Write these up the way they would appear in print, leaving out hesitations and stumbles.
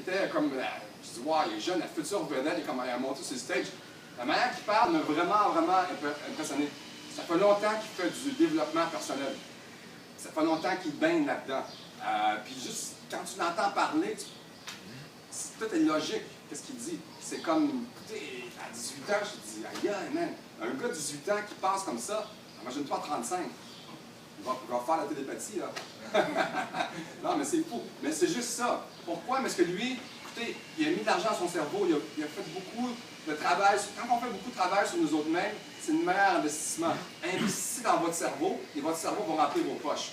était comme, je dis, wow, il est jeune, la future vedette, il est comme, il a monté sur le stage. La manière qu'il parle m'a vraiment, vraiment impressionné. Ça fait longtemps qu'il fait du développement personnel. Ça fait longtemps qu'il baigne là-dedans. Puis juste, quand tu l'entends parler, tout est logique, qu'est-ce qu'il dit. C'est comme, écoutez, à 18 ans, je te dis, aïe, man, un gars de 18 ans qui passe comme ça, imagine-toi à 35. Il va faire la télépathie, là. Non, mais c'est fou. Mais c'est juste ça. Pourquoi? Parce que lui, écoutez, il a mis de l'argent à son cerveau, il a fait beaucoup de travail. Quand on fait beaucoup de travail sur nous autres mêmes, c'est le meilleur investissement. Investissez dans votre cerveau et votre cerveau va remplir vos poches.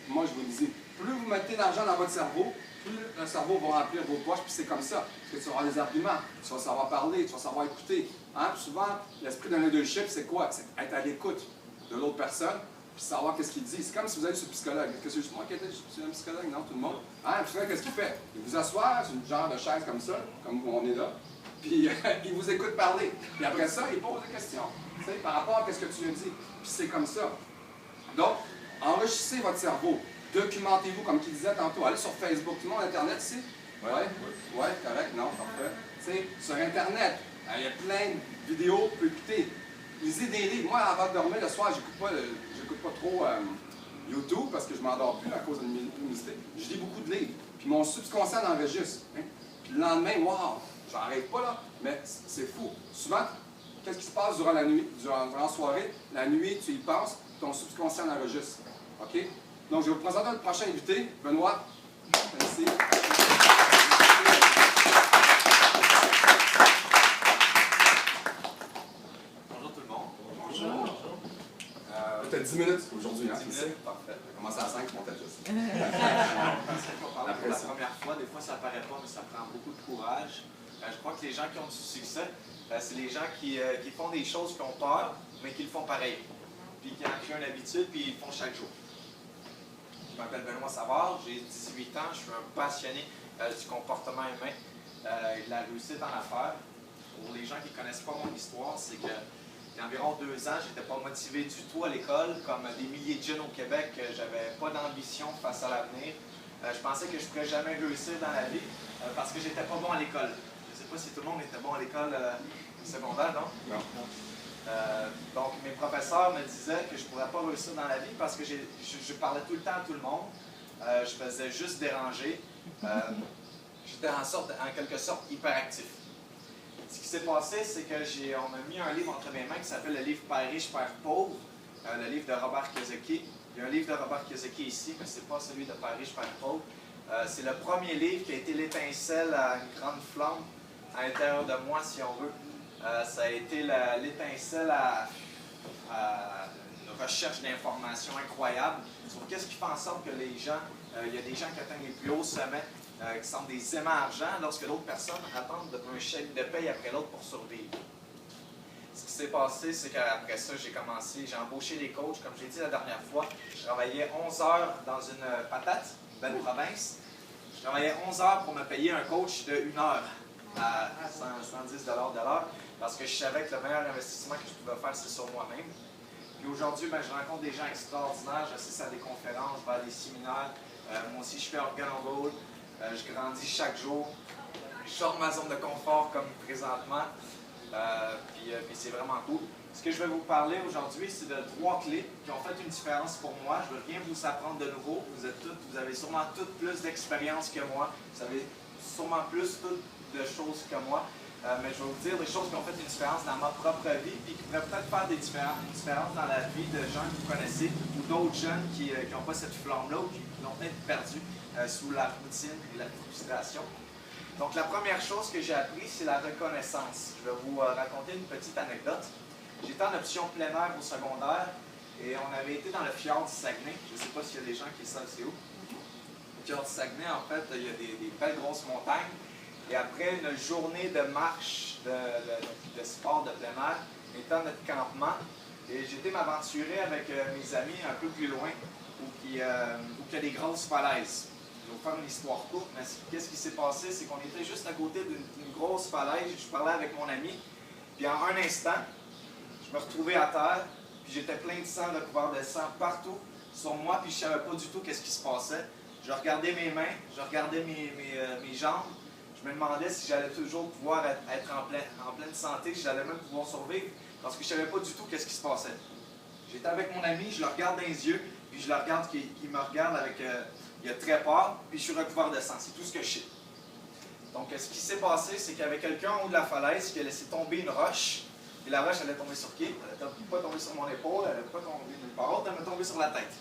Moi, je vous le dis, plus vous mettez d'argent dans votre cerveau, plus le cerveau va remplir vos poches, puis c'est comme ça. Parce que tu vas avoir des arguments, tu vas savoir parler, tu vas savoir écouter. Hein? Puis souvent, l'esprit d'un leadership, c'est quoi? C'est être à l'écoute de l'autre personne, puis savoir qu'est-ce qu'il dit. C'est comme si vous allez sur le psychologue. Est-ce que c'est juste moi qui étais sur un psychologue? Non, tout le monde. Hein? Le psychologue, qu'est-ce qu'il fait? Il vous assoit sur une genre de chaise comme ça, comme on est là, puis il vous écoute parler. Puis après ça, il pose des questions, tu sais, par rapport à ce que tu lui as dit. Puis c'est comme ça. Donc, enrichissez votre cerveau. Documentez-vous, comme il disait tantôt. Allez sur Facebook. Tout le monde Internet ici? Oui? Oui, correct? Non, parfait. Tu sais, sur Internet, il y a plein de vidéos, vous pouvez écouter. Lisez des livres. Moi, avant de dormir le soir, j'écoute pas trop YouTube parce que je m'endors plus à cause de l'humidité. Je lis beaucoup de livres. Puis mon subconscient enregistre. Hein? Puis le lendemain, wow, j'arrive pas là. Mais c'est fou. Souvent, qu'est-ce qui se passe durant la nuit, durant la soirée? La nuit, tu y penses, ton subconscient enregistre. OK? Donc, je vais vous présenter notre prochain invité, Benoît. Merci. Bonjour tout le monde. Bonjour. Peut-être 10 minutes aujourd'hui, hein? 10 minutes, parfait. On va commencer à 5, mon tête juste. On parle pour la première fois, des fois ça paraît pas, mais ça prend beaucoup de courage. Je crois que les gens qui ont du succès, c'est les gens qui font des choses qui ont peur, mais qui le font pareil. Puis qui en créent une habitude, puis ils le font chaque jour. Je m'appelle Benoît Savard, j'ai 18 ans, je suis un passionné du comportement humain et de la réussite en affaires. Pour les gens qui ne connaissent pas mon histoire, c'est que il y a environ 2 ans, je n'étais pas motivé du tout à l'école. Comme des milliers de jeunes au Québec, je n'avais pas d'ambition face à l'avenir. Je pensais que je ne pourrais jamais réussir dans la vie parce que j'étais pas bon à l'école. Je ne sais pas si tout le monde était bon à l'école secondaire, non? Non. Donc, mes professeurs me disaient que je ne pourrais pas réussir dans la vie parce que je parlais tout le temps à tout le monde. Je faisais juste déranger. J'étais en quelque sorte hyperactif. Ce qui s'est passé, c'est qu'on m'a mis un livre entre mes mains qui s'appelle le livre Père riche, Père pauvre, le livre de Robert Kiyosaki. Il y a un livre de Robert Kiyosaki ici, mais ce n'est pas celui de Père riche, Père pauvre. C'est le premier livre qui a été l'étincelle à une grande flamme à l'intérieur de moi, si on veut. Ça a été l'étincelle à une recherche d'informations incroyable sur qu'est-ce qui fait en sorte que les gens, il y a des gens qui atteignent les plus hauts sommets, qui sont des aimants argent, lorsque d'autres personnes attendent un chèque de paye après l'autre pour survivre. Ce qui s'est passé, c'est qu'après ça, j'ai embauché des coachs. Comme j'ai dit la dernière fois, je travaillais 11 heures dans une patate, une belle province. Je travaillais 11 heures pour me payer un coach de 1 heure à 110 $ de l'heure, parce que je savais que le meilleur investissement que je pouvais faire, c'est sur moi-même. Puis aujourd'hui, je rencontre des gens extraordinaires, j'assiste à des conférences, je vais à des séminaires. Moi aussi, je fais Organ on Roll. Je grandis chaque jour. Je sors de ma zone de confort comme présentement. Puis c'est vraiment cool. Ce que je vais vous parler aujourd'hui, c'est de 3 clés qui ont fait une différence pour moi. Je ne veux rien vous apprendre de nouveau. Vous avez sûrement toutes plus d'expérience que moi. Vous avez sûrement plus de choses que moi. Mais je vais vous dire des choses qui ont fait une différence dans ma propre vie et qui pourraient peut-être faire une différence dans la vie de gens que vous connaissez ou d'autres jeunes qui n'ont pas cette flamme-là ou qui l'ont peut-être perdue sous la routine et la frustration. Donc, la première chose que j'ai appris, c'est la reconnaissance. Je vais vous raconter une petite anecdote. J'étais en option plein air au secondaire et on avait été dans le fjord du Saguenay. Je ne sais pas s'il y a des gens qui savent c'est où. Le fjord du Saguenay, en fait, il y a des belles grosses montagnes. Et après une journée de marche, de sport de plein air, on était à notre campement. Et j'étais m'aventurer avec mes amis un peu plus loin, où il y a des grosses falaises. Je vais vous faire une histoire courte, mais qu'est-ce qui s'est passé? C'est qu'on était juste à côté d'une grosse falaise. Je parlais avec mon ami, puis en un instant, je me retrouvais à terre, puis j'étais plein de sang, de couvert de sang partout sur moi, puis je ne savais pas du tout qu'est-ce qui se passait. Je regardais mes mains, je regardais mes jambes, Je me demandais si j'allais toujours pouvoir être en pleine santé, si j'allais même pouvoir survivre, parce que je ne savais pas du tout qu'est-ce qui se passait. J'étais avec mon ami, je le regarde dans les yeux, puis je le regarde, qu'il me regarde avec... il a très peur, puis je suis recouvert de sang. C'est tout ce que je sais. Donc, ce qui s'est passé, c'est qu'il y avait quelqu'un en haut de la falaise qui a laissé tomber une roche, et la roche allait tomber sur qui? Elle n'allait pas tomber sur mon épaule, elle n'allait pas tomber nulle part autre, elle m'est tombée sur la tête.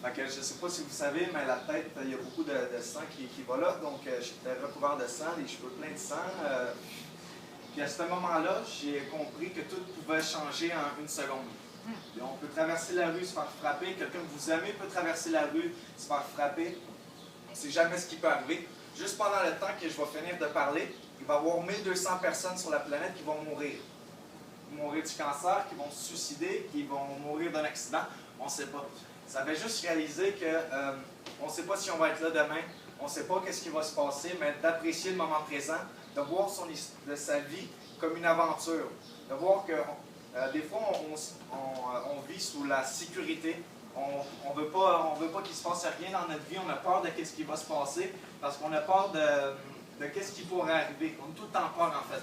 Fait que je ne sais pas si vous savez, mais la tête, il y a beaucoup de sang qui va là, donc j'étais recouvert de sang, les cheveux pleins de sang. Puis à ce moment-là, j'ai compris que tout pouvait changer en une seconde. Et on peut traverser la rue, se faire frapper, quelqu'un que vous aimez peut traverser la rue, se faire frapper. On ne sait jamais ce qui peut arriver. Juste pendant le temps que je vais finir de parler, il va y avoir 1200 personnes sur la planète qui vont mourir. Qui vont mourir du cancer, qui vont se suicider, qui vont mourir d'un accident, on ne sait pas. Ça fait juste réaliser qu'on ne sait pas si on va être là demain, on ne sait pas qu'est-ce qui va se passer, mais d'apprécier le moment présent, de voir de sa vie comme une aventure, de voir que des fois on vit sous la sécurité, on veut pas qu'il se passe rien dans notre vie, on a peur de ce qui va se passer, parce qu'on a peur de ce qui pourrait arriver, on a tout le temps peur en fait.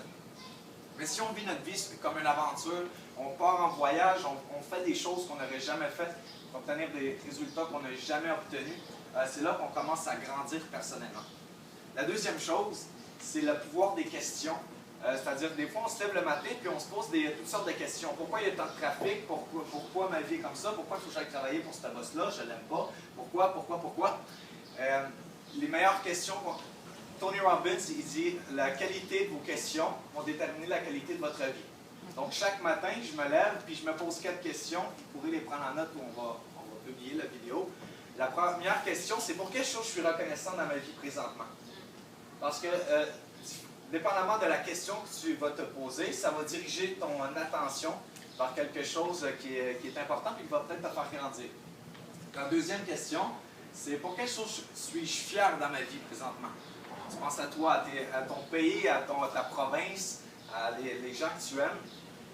Mais si on vit notre vie comme une aventure, on part en voyage, on fait des choses qu'on n'aurait jamais faites, pour obtenir des résultats qu'on n'a jamais obtenus, c'est là qu'on commence à grandir personnellement. La deuxième chose, c'est le pouvoir des questions. C'est-à-dire, des fois, on se lève le matin et on se pose toutes sortes de questions. Pourquoi il y a tant de trafic? Pourquoi ma vie est comme ça? Pourquoi il faut que j'aille travailler pour ce boss-là? Je ne l'aime pas. Pourquoi? Les meilleures questions... Tony Robbins, il dit « La qualité de vos questions vont déterminer la qualité de votre vie. » Donc, chaque matin, je me lève puis je me pose 4 questions. Vous pourrez les prendre en note où on va publier la vidéo. La première question, c'est pour quelle chose je suis reconnaissant dans ma vie présentement? Parce que, dépendamment de la question que tu vas te poser, ça va diriger ton attention vers quelque chose qui est important et qui va peut-être te faire grandir. La deuxième question, c'est pour quelle chose suis-je fier dans ma vie présentement? Tu penses à toi, à ton pays, à ta province, à les gens que tu aimes.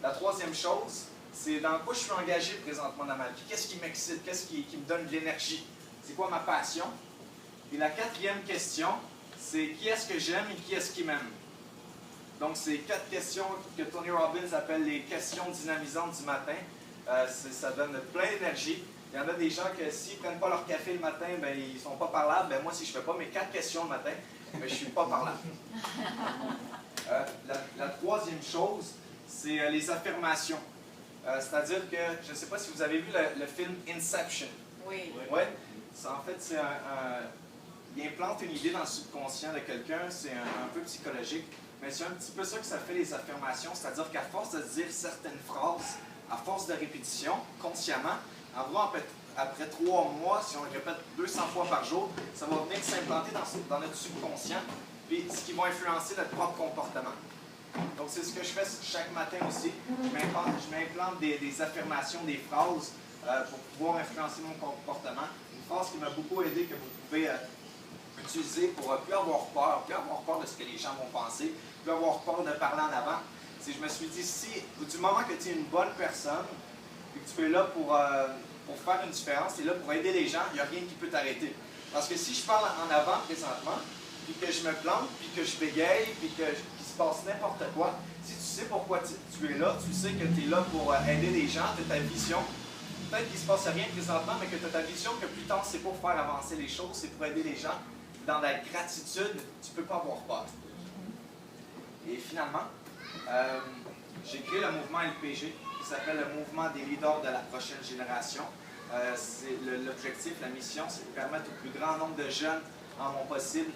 La troisième chose, c'est dans quoi je suis engagé présentement dans ma vie. Qu'est-ce qui m'excite? Qu'est-ce qui me donne de l'énergie? C'est quoi ma passion? Et la quatrième question, c'est qui est-ce que j'aime et qui est-ce qui m'aime? Donc, c'est 4 questions que Tony Robbins appelle les questions dynamisantes du matin. Ça donne plein d'énergie. Il y en a des gens que s'ils ne prennent pas leur café le matin, ben, ils ne sont pas parlables. Ben, moi, si je ne fais pas mes 4 questions le matin, ben, je ne suis pas parlable. La troisième chose, c'est les affirmations. C'est-à-dire que, je ne sais pas si vous avez vu le film Inception. Oui. Ouais. En fait, il implante une idée dans le subconscient de quelqu'un, c'est un peu psychologique, mais c'est un petit peu ça que ça fait les affirmations, c'est-à-dire qu'à force de dire certaines phrases, à force de répétition, consciemment, environ après 3 mois, si on le répète 200 fois par jour, ça va venir s'implanter dans notre subconscient, puis ce qui va influencer notre propre comportement. Donc, c'est ce que je fais chaque matin aussi. Je m'implante des affirmations, des phrases pour pouvoir influencer mon comportement. Une phrase qui m'a beaucoup aidé, que vous pouvez utiliser pour ne plus avoir peur de ce que les gens vont penser, plus avoir peur de parler en avant. Je me suis dit, du moment que tu es une bonne personne, et que tu es là pour faire une différence, tu es là pour aider les gens, il n'y a rien qui peut t'arrêter. Parce que si je parle en avant présentement, puis que je me plante, puis que je bégaye, puis qu'il se passe n'importe quoi, si tu sais pourquoi tu es là, tu sais que tu es là pour aider les gens, tu as ta vision. Peut-être qu'il ne se passe rien présentement, mais que tu as ta vision, que plus tard, c'est pour faire avancer les choses, c'est pour aider les gens. Dans la gratitude, tu ne peux pas avoir peur. Et finalement, j'ai créé le mouvement LPG, qui s'appelle le Mouvement des leaders de la prochaine génération. L'objectif, la mission, c'est de permettre au plus grand nombre de jeunes en mon possible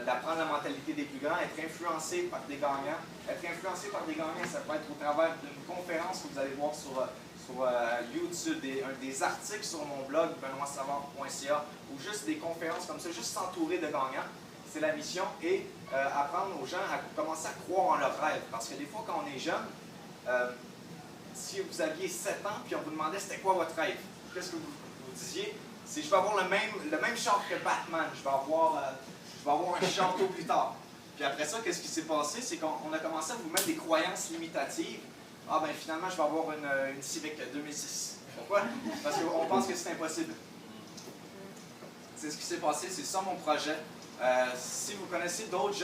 d'apprendre la mentalité des plus grands, être influencé par des gagnants. Être influencé par des gagnants, ça peut être au travers d'une conférence que vous allez voir sur YouTube, des articles sur mon blog, benoitsavard.ca, ou juste des conférences comme ça, juste s'entourer de gagnants. C'est la mission, et apprendre aux gens à commencer à croire en leurs rêves. Parce que des fois, quand on est jeune, si vous aviez 7 ans, puis on vous demandait c'était quoi votre rêve, qu'est-ce que vous disiez? C'est je vais avoir le même char que Batman, je vais avoir un château plus tard. Puis après ça, qu'est-ce qui s'est passé? C'est qu'on a commencé à vous mettre des croyances limitatives. Ah ben finalement, je vais avoir une Civic 2006. Pourquoi? Parce qu'on pense que c'est impossible. C'est ce qui s'est passé, c'est ça mon projet. Si vous connaissez d'autres